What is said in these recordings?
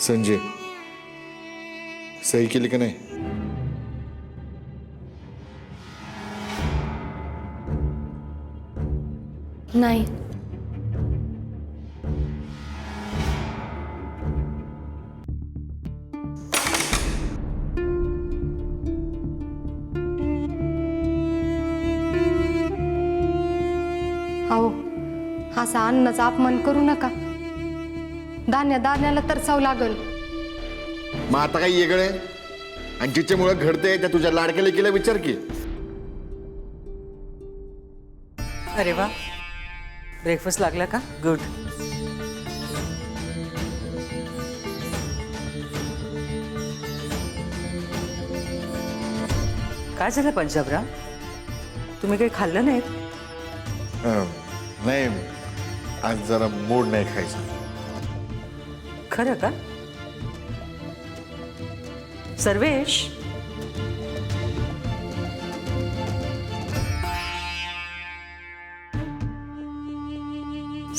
संजय सही केली का नाही? नाही. अहो, असा अन्नाचा अपमान करू नका. दाण्याला तरसावं लागल. मग आता काही वेगळं आहे? आणि जिच्यामुळे घडतंय त्या तुझ्या लाडक्या लेकीला विचार की. अरे वा, ब्रेकफास्ट लागला का? गुड. काय झालं पंजाबराव, तुम्ही काही खाल्लं नाहीत? नाही, आज जरा मूड नाही खायचं. खरं का? सर्वेश,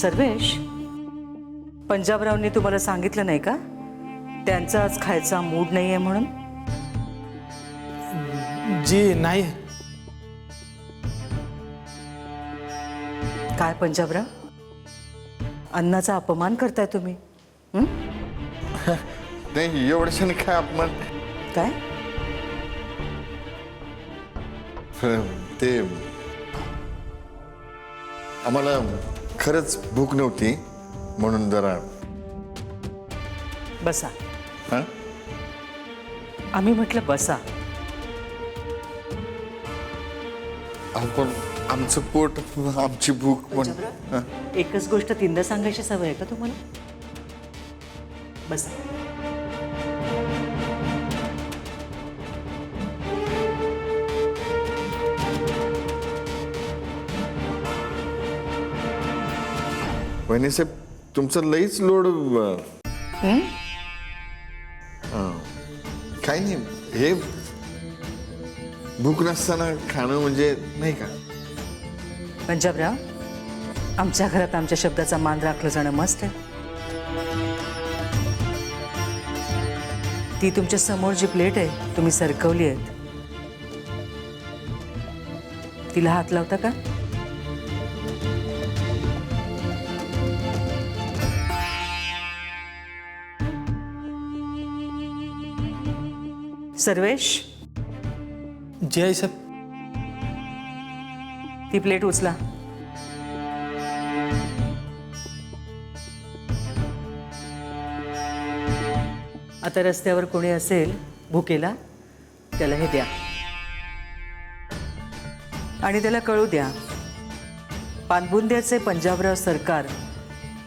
सर्वेश, पंजाबरावनी तुम्हाला सांगितलं नाही का त्यांचा आज खायचा मूड नाहीये म्हणून? जी नाही. काय पंजाबराव, अन्नाचा अपमान करताय तुम्ही? नाही, एवढ्याशाने काय अपमान? काय? ते आम्हाला खरंच भूक नव्हती म्हणून जरा. बसा. हां, आम्ही म्हटलं बसा. आपण आमचं पोट आमची भूक म्हणून. हां, एकच गोष्ट तीनदा सांगायची सवय आहे का तुम्हाला? बसा. वहिनी साहेब, तुमचं लईच लोड. काही नाही, हे भूक नसताना खाणं म्हणजे नाही का? पंजाबराव, आमच्या घरात आमच्या शब्दाचा मान राखलं जाणं मस्त आहे. ती तुमच्या समोर जी प्लेट आहे तुम्ही सरकवली आहेत, तिला हात लावता का? सर्वेश, जी आई साहेब. ती प्लेट उचला. आता रस्त्यावर कोणी असेल भुकेला, त्याला हे द्या आणि त्याला कळू द्या पानबुंद्याचे पंजाबराव सरकार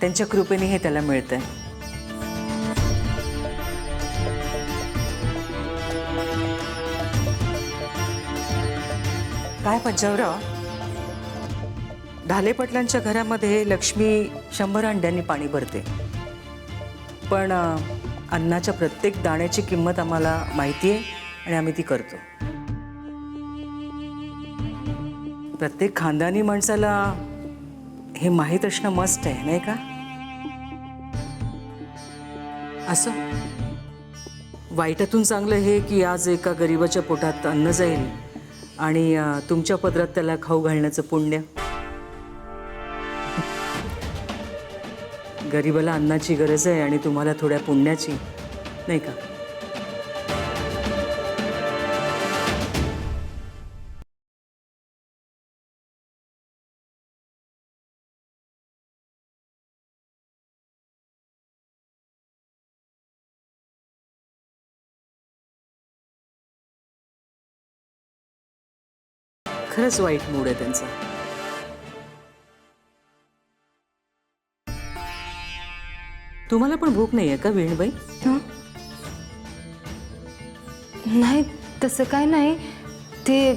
त्यांच्या कृपेने हे त्याला मिळतंय. काय पंजाबराव, ढाले पाटलांच्या घरामध्ये लक्ष्मी 100 अंड्यांनी पाणी भरते, पण अन्नाच्या प्रत्येक दाण्याची किंमत आम्हाला माहिती आहे आणि आम्ही ती करतो. प्रत्येक खानदानी माणसाला हे माहीत असणं मस्ट आहे, नाही का? असं वाईटातून चांगलं हे की आज एका गरीबाच्या पोटात अन्न जाईल आणि तुमच्या पदरात त्याला खाऊ घालण्याचं पुण्य. गरीबाला अन्नाची गरज आहे आणि तुम्हाला थोड्या पुण्याची, नाही का? खरंच वाईट मूड आहे त्यांचा. तुम्हाला पण भूक नाही आहे का वेणबाई? नाही, तसं काय नाही. ते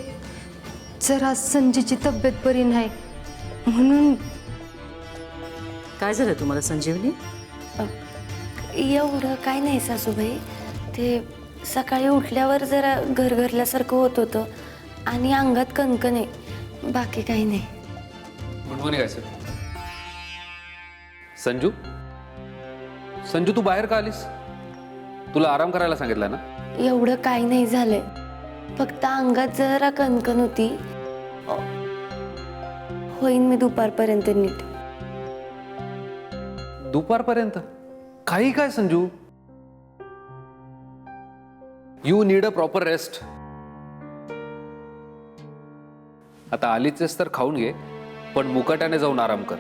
जरा संजीची तब्येत बरी नाही म्हणून. काय झालं तुम्हाला संजीवनी? एवढं काय नाही सासूबाई. ते सकाळी उठल्यावर जरा घरघरल्यासारखं होत होतं आणि अंगात कणकण आहे, बाकी काही नाही. गुड मॉर्निंग आहे सर. संजू, संजू तू बाहेर का आलीस? तुला आराम करायला सांगितलं ना? एवढं काही नाही झालंय, फक्त अंगात जरा कणकण होती. होईन मी दुपारपर्यंत नीट. दुपारपर्यंत? काही काय Sanju, you need a proper rest. आता आलीचेस तर खाऊन घे, पण मुकाट्याने जाऊन आराम कर.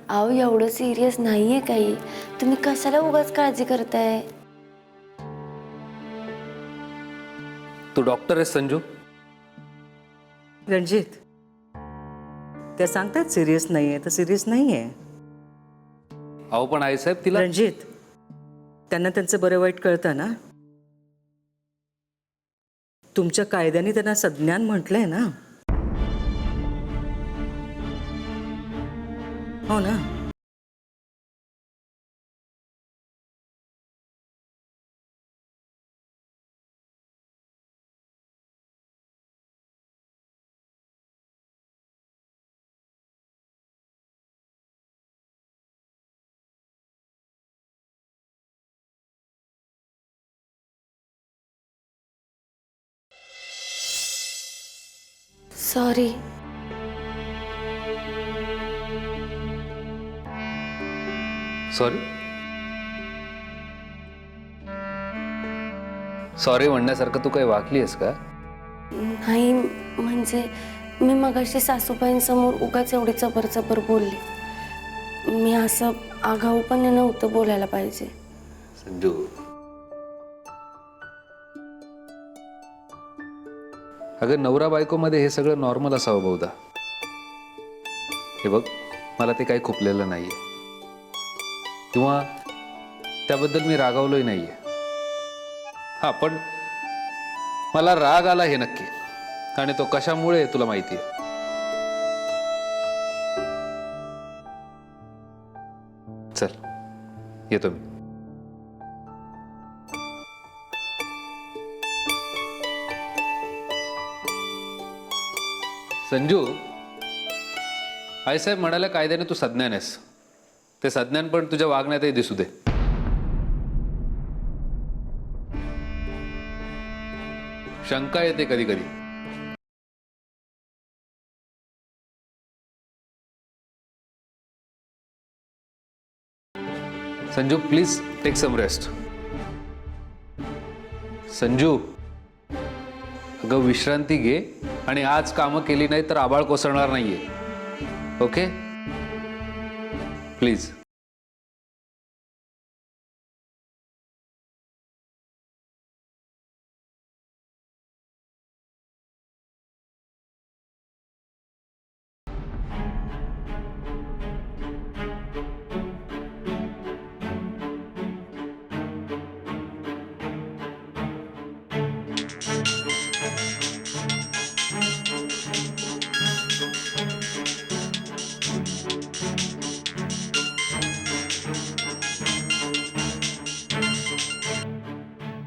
अहो एवढं सिरियस नाहीये काही, तुम्ही कशाला उगाच काळजी करताय? तू डॉक्टर आहेस संजू. रणजित, त्या सांगतात सिरियस नाही आहे तर सिरियस नाही आहे. अहो पण आईसाहेब तिला. रणजित, त्यांना त्यांचं बरं वाईट कळतं ना. तुमच्या कायद्याने त्यांना सज्ञान म्हटलंय ना. हो ना. सॉरी. सॉरी सॉरी म्हणण्यासारखं तू काही वाकली आहेस का? नाही, म्हणजे मी मगाशी सासूबाईंसमोर उगाच एवढी चबर बोलली. मी असं आगाऊपणे नव्हतं बोलायला पाहिजे. संजू, अगं नवरा बायकोमध्ये हे सगळं नॉर्मल असावं बहुधा. हे बघ, मला ते काही खुपलेलं नाहीये किंवा त्याबद्दल मी रागावलोही नाहीये. हा, पण मला राग आला हे नक्की, आणि तो कशामुळे तुला माहिती आहे. चल येतो मी. संजू, आईसाहेब म्हणाले कायद्याने तू सज्ञान आहेस. ते सज्ञान पण तुझ्या वागण्यातही दिसू दे. शंका येते कधी कधी. Sanju please take some rest. Sanju, अगं विश्रांती घे, आणि आज कामं केली नाही तर आबाळ कोसळणार नाहीये. Okay please.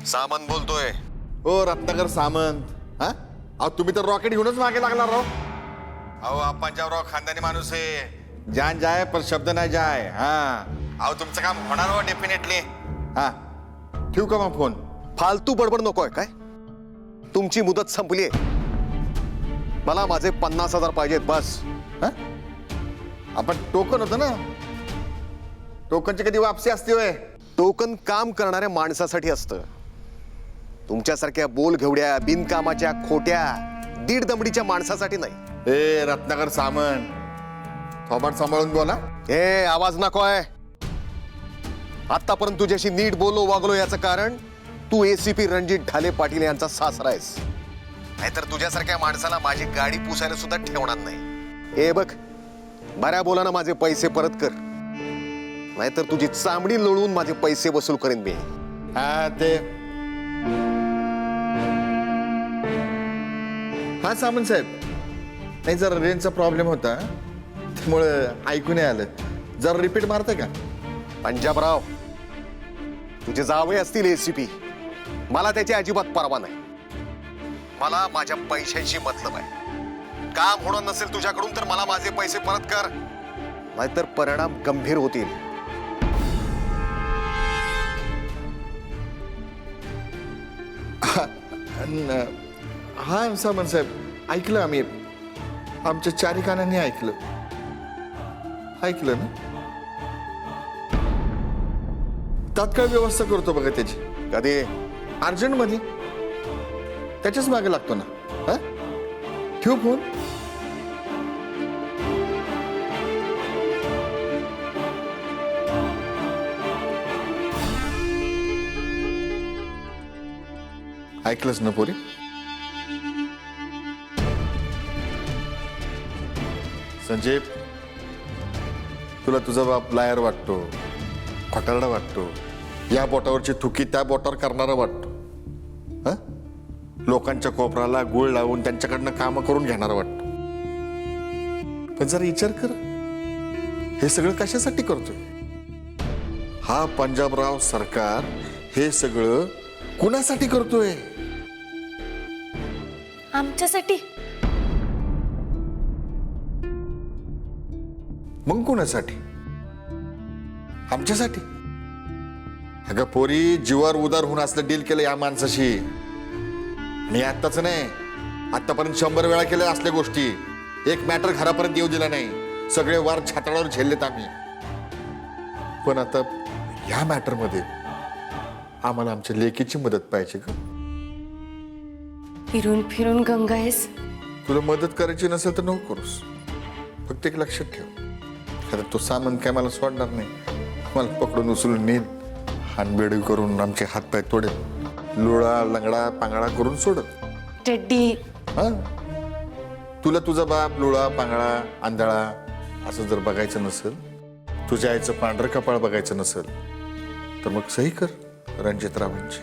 सामंत बोलतोय. ओ रत्नाकर सामंत. हा, अहो तुम्ही तर रॉकेट घेऊनच मागे लागणार राव. अहो आपण राव खानदानी माणूस आहे. जान जाय पर शब्द नाही जाय. हा, अहो तुमचं काम होणार हो डेफिनेटली. हा, ठेवू का मग फोन? फालतू बडबड नकोय काय? तुमची मुदत संपली. मला माझे 50,000 पाहिजेत बस. हा, आपण टोकन होतं ना. टोकनची कधी वापसी असते होय? टोकन काम करणाऱ्या माणसासाठी असतं. तुमच्यासारख्या बोल घेवड्या बिनकामाच्या खोट्या दीड दमडीच्या माणसासाठी नाही. ए रत्नाकर सामंत, थोबाड सांभाळून बोला. ए आवाज नकोय. आतापर्यंत तुझ्याशी नीट बोललो वागलो याचं कारण तू ACP रणजित ढाले पाटील यांचा सासरा आहेस. नाहीतर तुझ्यासारख्या माणसाला माझी गाडी पुसायला सुद्धा ठेवणार नाही. ए बघ, बऱ्या बोलानं माझे पैसे परत कर, नाहीतर तुझी चामडी लोळून माझे पैसे वसूल करेन मी. हा ते हा सामंत साहेब, नाही जरा रेंजचा प्रॉब्लेम होता त्यामुळे ऐकू नाही आलं. जरा रिपीट मारताय का? पंजाबराव, तुझे जावई असतील ACP, मला त्याची अजिबात परवा नाही. मला माझ्या पैशांशी मतलब आहे. काम होणार नसेल तुझ्याकडून तर मला माझे पैसे परत कर, नाहीतर परिणाम गंभीर होतील. हा सामंत साहेब, ऐकलं आम्ही, आमच्या चारी कानांनी ऐकलं ना. तात्काळ व्यवस्था करतो बघा त्याची, कधी अर्जंटमध्ये. त्याच्याच मागे लागतो ना. हा, ठेवू फोन. ऐकलंच ना पोरी? संजय, तुला तुझा बाप लायर वाटतो, खोटारडा वाटतो, या बोटावरची थुकी त्या बोटावर करणारा वाटतो, हा? लोकांच्या कोपराला गुळ लावून त्यांच्याकडनं कामं करून घेणारा वाटतो. पण जरा विचार कर, हे सगळं कशासाठी करतोय? हा पंजाबराव सरकार हे सगळं कुणासाठी करतोय? आमच्यासाठी. मग कुणासाठी? आमच्यासाठी. अगं पोरी, जीवावर उदार होऊन असलं डील केलं या माणसाशी. आणि आत्ताच नाही, आतापर्यंत 100 वेळा केल्या असल्या गोष्टी. एक मॅटर घरापर्यंत येऊ दिला नाही. सगळे वार छाताडावर झेललेत आम्ही. पण आता ह्या मॅटरमध्ये आम्हाला आमच्या लेकीची मदत पाहिजे का? फिरून फिरून गंगा आहेस. तुला मदत करायची नसेल तर नको करूस. फक्त एक लक्षात ठेव, आता तो सामंत काय मला सोडणार नाही. मला पकडून उचलून नेईल, हानबेडी करून आमचे हातपाय तोडेल, लोळा लंगडा पांगडा करून सोडत. टेड्डी. हा, तुला तुझा बाप लोळा पांगळा आंधळा असं जर बघायचं नसेल, तुझ्या आईचं पांढरं कपाळ बघायचं नसेल, तर मग सही कर रणजितरावांची.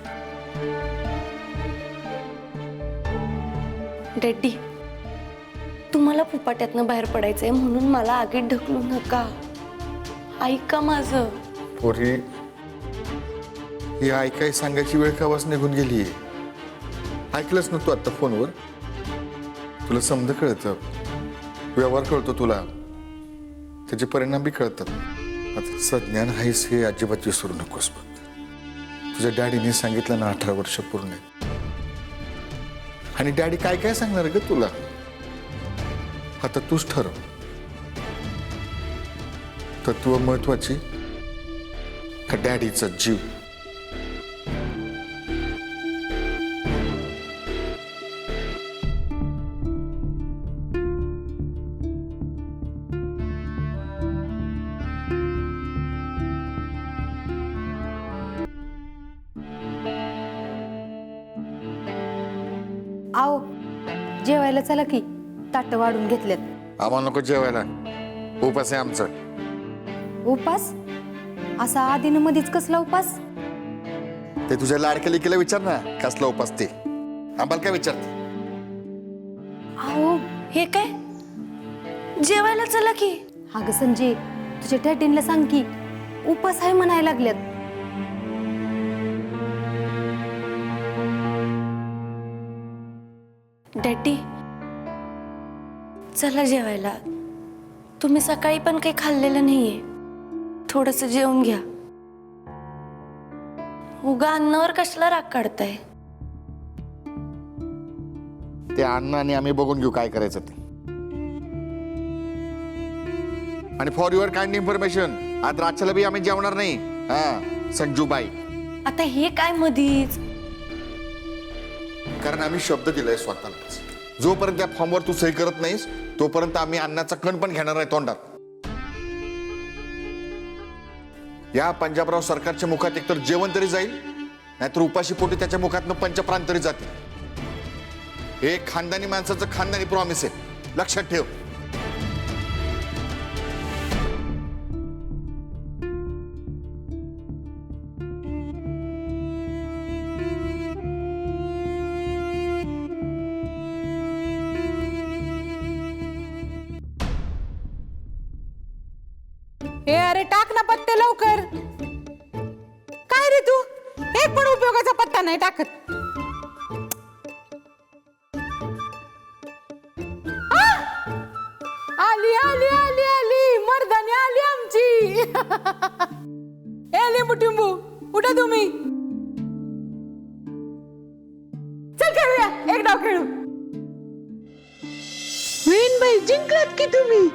टेड्डी, तुम्हाला फुपाट्यातनं बाहेर पडायचंय म्हणून मला आगीत ढकलू नका. ऐका माझं. पोरी, ही ऐकाय सांगायची वेळ कावाच निघून गेली. ऐकलंच ना तू आता फोनवर? तुला समज कळतं, व्यवहार कळतो तुला, त्याचे परिणाम बी कळतात. आता सज्ञान आहेस हे अजिबात विसरू नकोस बघ. तुझ्या डॅडीने सांगितलं ना 18 वर्ष पूर्ण आहेत. आणि डॅडी काय काय सांगणार ग तुला? आता तूच ठरव. तत्व महत्वाची का डॅडीचा जीव? आओ, जेवायला चला की, ताट वाढून घेतल्यात. आम्हाला नको जेवायला, उपास आहे आमचा. उपास? असा आधीनं मधीच कसला उपास? ते तुझ्या लाडक्या लेकीला विचार ना, कसला उपास ते. आम्हाला काय विचारते? अहो, हे काय? जेवायला चला की. अगं संजय, तुझ्या डॅडींना सांग की उपास आहे म्हणायला लागल्यात. डॅडी, चला जेवायला. तुम्ही सकाळी पण काही खाल्लेलं नाहीये. थोडस जेवून घ्या. उगा अन्नावर कशाला राग काढताय? ते अन्न आणि आम्ही बघून घेऊ काय करायचं ते. आणि फॉर युअर काइंड इन्फॉर्मेशन, आज रातच्याला बी आम्ही जेवणार नाही. हा संजूबाई, आता हे काय मधीच? कारण आम्ही शब्द दिलाय स्वतःलाच. जोपर्यंत त्या फॉर्मवर तू सही करत नाहीस तोपर्यंत आम्ही अन्नाचा कण पण घेणार नाही तोंडात. या पंजाबराव सरकारच्या मुखात एकतर जेवण तरी जाईल, नाहीतर उपाशी पोटी त्याच्या मुखातनं पंचप्राण तरी जातील. हे खानदानी माणसाचं खानदानी प्रॉमिस आहे, लक्षात ठेव. हे अरे टाक ना पत्ते लवकर. काय रे तू, एक पण उपयोगाचा पत्ता नाही टाकत. आ! आली आली आली आली मर्दानी आली आमची. ए लिंबू टिंबू, उठा तुम्ही. चल खेळूया. जिंकलात की तुम्ही.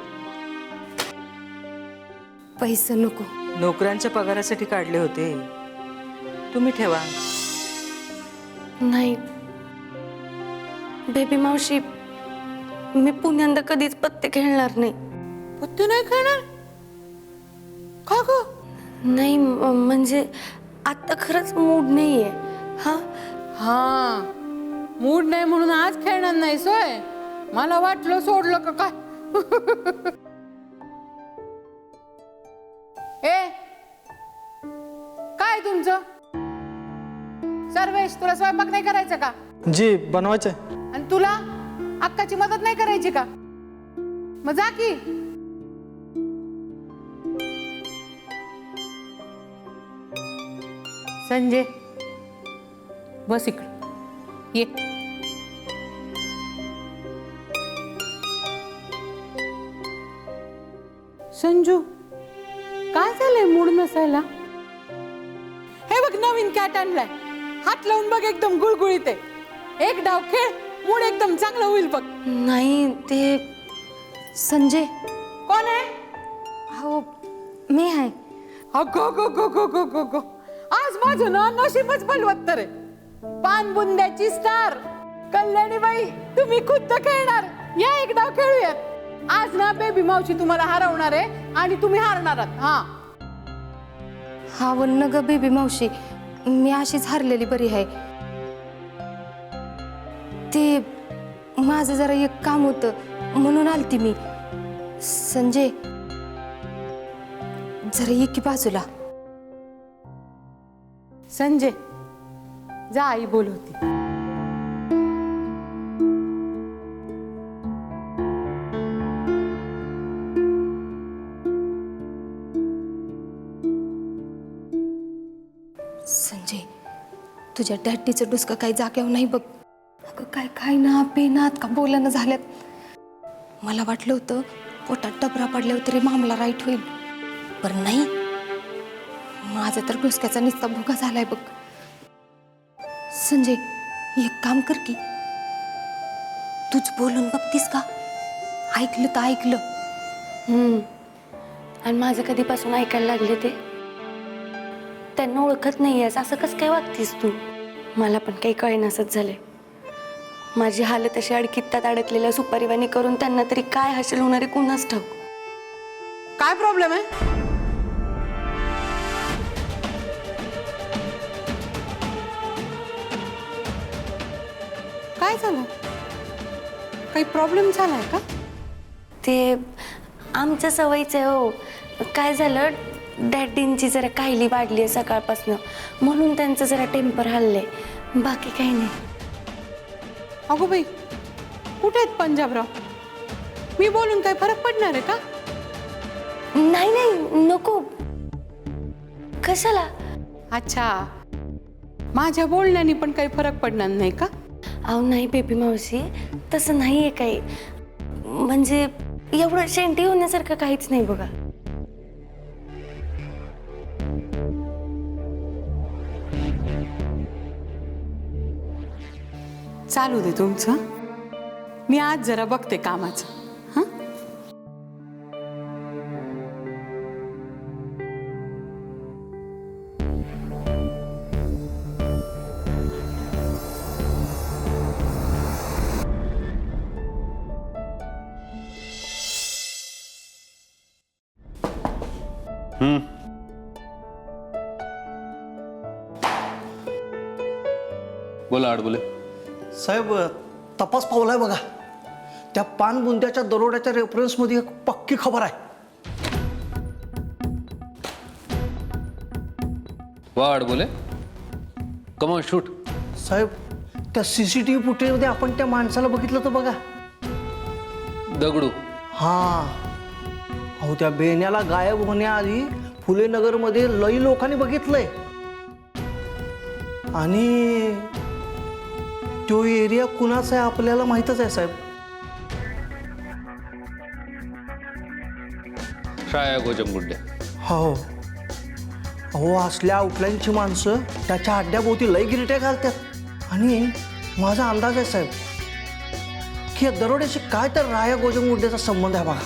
पैसे नको. नोकऱ्यांच्या पगारासाठी काढले होते, तुम्ही ठेवा. नाही बेबी मावशी, मी पुण्यांदा कधीच पत्ते खेळणार नाही. पत्ते नाही खेळणार का ग? नाही म्हणजे आता खरंच मूड नाहीये. हा हा, मूड नाही म्हणून आज खेळणार नाही सोय. मला वाटलं सोडलं का काय. ए काय तुमचं? सर्वेश, तुला स्वयंपाक नाही करायचा का? जी बनवायचं आहे. आणि तुला अक्काची मदत नाही करायची का? मग जा की. संजय बस इकडे ये. संजू, काय झालंय मूड नसायला? हे बघ नवीन कॅट आणलाय, हात लावून बघ, एकदम गुळगुळीत आहे. एक डाव खेळ, मूड एकदम चांगलं होईल बघ. नाही ते संजय, कोण आहे? हो मी आहे. अगो गो गो गो गो गो गो, आज माझं ना नशीबच बलवत्तर आहे. पान बुंद्याची स्टार कल्याणीबाई, तुम्ही खुद्द खेळणार. या एक डाव खेळूयात. आज ना बेबी मावशी तुम्हाला हरवणार आहे आणि तुम्ही हारणार आहात. हा वन ग बेबी मावशी, मी अशीच हारलेली बरी आहे. ते माझं जरा एक काम होतं म्हणून आलती मी. संजय जरा ये की बाजूला. संजय जा, आई बोलवती. संजय, तुझ्या डॅडीचं डुसकं काही जाग्यावर नाही बघ. अगं काय काय ना पेनात का बोलानं झाल्यात. मला वाटलं होतं पोटात डबरा पडल्यावर तरी मामला राईट होईल, पण नाही. माझा तर डुसक्याचा नुसता भुगा झालाय बघ. संजय एक काम कर की, तूच बोलून बघतीस का? ऐकलं तर ऐकलं. आणि माझं कधीपासून ऐकायला लागले ते. त्यांना ओळखत नाहीयेस असं कसं काय वागतीस तू? मला पण काही कळेनासच झाले. माझी हालत अशी अडकित्तात अडकलेल्या सुपारीवाणी करून त्यांना तरी काय हासिल होणारे कुणाच ठाऊक. काय प्रॉब्लेम आहे? काय झालं? काही प्रॉब्लेम झालाय का? ते आमच्या सवयीचं आहे हो. काय झालं, डॅडींची जरा काहिली वाढली आहे सकाळपासून, म्हणून त्यांचं जरा टेम्पर हल्लंय, बाकी काही नाही. अगो बाई, कुठे आहेत पंजाबराव? मी बोलून काही फरक पडणार आहे का? नाही नाही नको. कशाला? अच्छा, माझ्या बोलण्याने पण काही फरक पडणार नाही का? अहो नाही बेबी मावशी, तसं नाहीये काही. म्हणजे एवढं शेंटी होण्यासारखं काहीच नाही बघा. चालू दे तुमचं, मी आज जरा बघते कामाचं. हं? बोला आडबोले. साहेब तपास पावलाय बघा. त्या पानबुंद्याच्या दरोड्याच्या रेफरन्समध्ये एक पक्की खबर आहे. वा आडबोले, कम ऑन शूट. साहेब त्या CCTV फुटेजमध्ये आपण त्या माणसाला बघितलं तर बघा. दगडू. हां, अहो त्या बेण्याला गायब होण्याआधी फुले नगरमध्ये लई लोकांनी बघितलंय. आणि तो एरिया कुणाचा आहे आपल्याला माहीतच आहे साहेब. शाया गोजमगुंडे. हो अहो, असल्या आउटलाईनची माणसं त्याच्या अड्ड्याभोवती लई गिरट्या घालतात. आणि माझा अंदाज आहे साहेब की या दरोड्याशी काय तर राया गोजंगुंडेचा संबंध आहे बघा.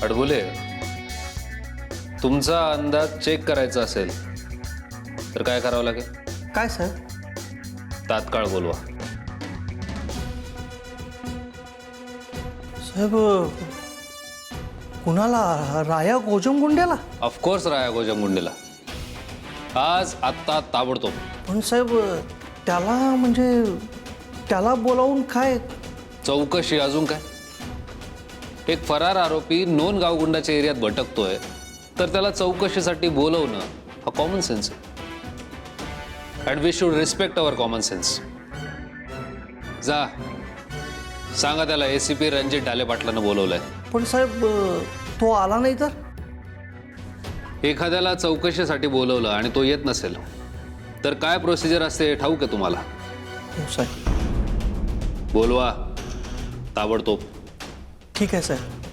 अडगुले, तुमचा अंदाज चेक करायचा असेल तर काय करावं लागेल? काय साहेब? तात्काळ बोलवा. साहेब कुणाला? राया गोजंगुंड्याला? ऑफकोर्स राया गोजमगुंडेला. आज आत्ता ताबडतोब. पण साहेब त्याला म्हणजे त्याला बोलावून काय? चौकशी अजून काय? एक फरार आरोपी नोन गावगुंडाच्या एरियात भटकतोय तर त्याला चौकशीसाठी बोलवणं हा कॉमन सेन्स आहे. And we should respect our common sense. जा सांगा त्याला ACP रणजित ढाले पाटलानं बोलवलंय. पण साहेब तो आला नाही तर? एखाद्याला चौकशीसाठी बोलवलं आणि तो येत नसेल तर काय प्रोसिजर असते ठाऊक आहे तुम्हाला? हो साहेब. बोलवा ताबडतोब. ठीक आहे साहेब.